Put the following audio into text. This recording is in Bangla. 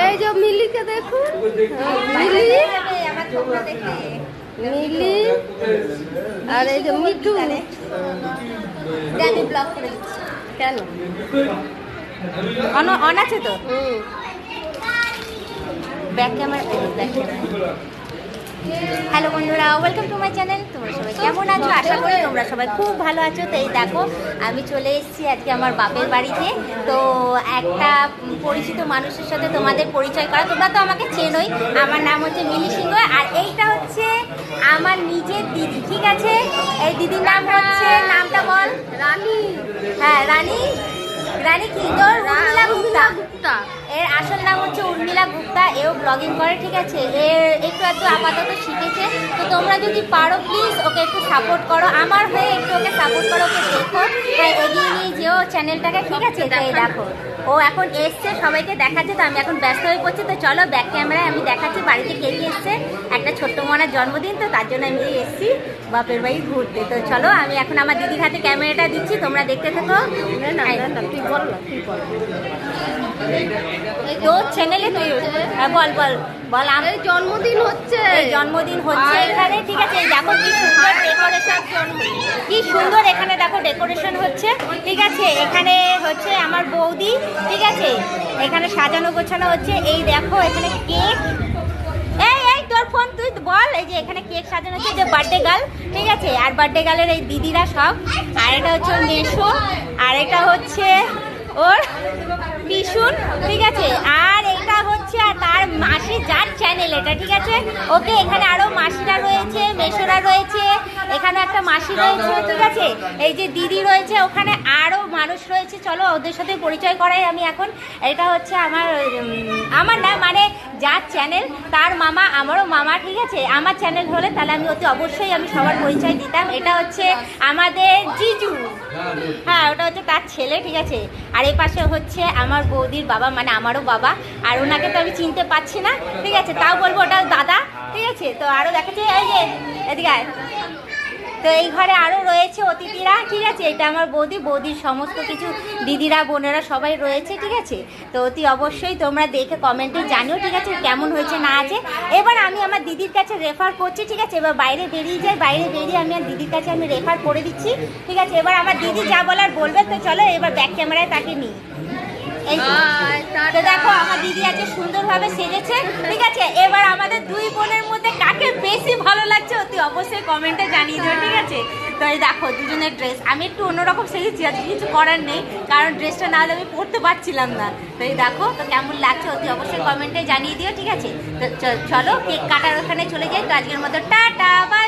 এই যে মিলিকে দেখুন, মিলি মিলি আর এই যে মিঠু। আমি ব্লগ করে দিচ্ছি। কেন অন আছে তো ব্যাক ক্যামেরা। হ্যালো বন্ধুরা, ওয়েলকাম টু মাই চ্যানেল। তোমরা সবাই কেমন আছো? আশা করি তোমরা সবাই খুব ভালো আছো। তো এই দেখো আমি চলে এসেছি আজকে আমার বাপের বাড়িতে। তো একটা পরিচিত মানুষের সাথে তোমাদের পরিচয় করা। তোমরা তো আমাকে চেনোই, আমার নাম হচ্ছে মিলি সিংহ। আর এইটা হচ্ছে আমার নিজের দিদি, ঠিক আছে? এই দিদির নাম হচ্ছে, নামটা বল। রানী। হ্যাঁ রানী। রানী কি তোর? উর্মিলা গুপ্তা। গুপ্তা। এর আসল নাম হচ্ছে উর্মিলা গুপ্তা। এও ব্লগিং করে, ঠিক আছে? এর একটু আপাতত শিখেছে। তো তোমরা যদি পারো প্লিজ ওকে একটু সাপোর্ট করো, আমার হয়ে একটু ওকে সাপোর্ট করো, ওকে দেখো, হ্যাঁ এগিয়ে নিয়ে যেও চ্যানেলটাকে, ঠিক আছে? তো এই দেখো ও এখন এসছে, সবাইকে দেখাচ্ছে। তো আমি এখন ব্যস্ত হয়ে পড়ছি। তো চলো ব্যাক ক্যামেরায় আমি দেখাচ্ছি বাড়িতে কে কে এসছে। একটা ছোট্ট মনের জন্মদিন, তো তার জন্য আমি এসেছি বাপের বাড়ি ঘুরতে। তো চলো আমি এখন আমার দিদির হাতে ক্যামেরাটা দিচ্ছি, তোমরা দেখতে থাকো। তুই বল না, তুই বল। তোর চ্যানেলে তুই বল বল বল। আমার জন্মদিন হচ্ছে, জন্মদিন হচ্ছে এখানে, ঠিক আছে? দেখো কি সুন্দর ডেকোরেশন, কি সুন্দর এখানে দেখো ডেকোরেশন হচ্ছে, ঠিক আছে? এখানে হচ্ছে আমার বৌদি, ঠিক আছে? এখানে সাজানো গোছানো হচ্ছে। এই দেখো এখানে কেক। এই তোর ফোন তুই বল। এই যে এখানে কেক সাজানো হচ্ছে, যে বার্থডে গার্ল, ঠিক আছে? আর বার্থডে গার্লের এই দিদিরা সব। আর এটা হচ্ছে ওর মেশো, আর এটা হচ্ছে ওর বিশুন, ঠিক আছে? আর এটা হচ্ছে আর তার মাসি, যার চ্যানেল এটা, ঠিক আছে? ওকে এখানে আরো মাসিরা রয়েছে, মেশোরা রয়েছে, এখানে একটা মাসি রয়েছে, ঠিক আছে? এই যে দিদি রয়েছে, ওখানে আরো মানুষ রয়েছে। চলো ওদের সাথে পরিচয় করাই আমি এখন। এটা হচ্ছে আমার না, মানে যার চ্যানেল তার মামা, আমারও মামা, ঠিক আছে? আমার চ্যানেল হলে তাহলে আমি অতি অবশ্যই আমি সবার পরিচয় দিতাম। এটা হচ্ছে আমাদের জিজু, হ্যাঁ ওটা হচ্ছে তার ছেলে, ঠিক আছে? আর এই পাশে হচ্ছে আমার বৌদির বাবা, মানে আমারও বাবা। আর ওনাকে তো আমি চিনতে পারছি না, ঠিক আছে? তাও বলবো ওটা দাদা, ঠিক আছে? তো আরও দেখাচ্ছে, এই যে এদিকে আয়। তো এই ঘরে আরও রয়েছে অতিথিরা, ঠিক আছে? এটা আমার বৌদির সমস্ত কিছু দিদিরা বোনেরা সবাই রয়েছে, ঠিক আছে? তো অতি অবশ্যই তোমরা দেখে কমেন্টে জানিও, ঠিক আছে? কেমন হয়েছে না আছে। এবার আমি আমার দিদির কাছে রেফার করছি, ঠিক আছে? এবার বাইরে বেরিয়ে যাই, বাইরে বেরিয়ে আমি আর দিদির কাছে আমি রেফার করে দিচ্ছি, ঠিক আছে? এবার আমার দিদি যা বলার বলবে। তো চলো এবার ব্যাক ক্যামেরায় তাকে নিই। এই তো দেখো আমার দিদি আছে, সুন্দরভাবে সেজেছে, ঠিক আছে? এবার আমাদের দুই বোনের মধ্যে কাকে বেশি ভালো লাগছে অতি অবশ্যই কমেন্টে জানিয়ে দিও, ঠিক আছে? তো এই দেখো দুজনের ড্রেস, আমি একটু অন্যরকম সেজেছি, আজকে কিছু করার নেই, কারণ ড্রেসটা না হলে আমি পরতে পারছিলাম না। তো এই দেখো তো কেমন লাগছে অতি অবশ্যই কমেন্টে জানিয়ে দিও, ঠিক আছে? তো চলো কেক কাটার ওখানে চলে যাই। তো আজকের মতো টাটা, বাই।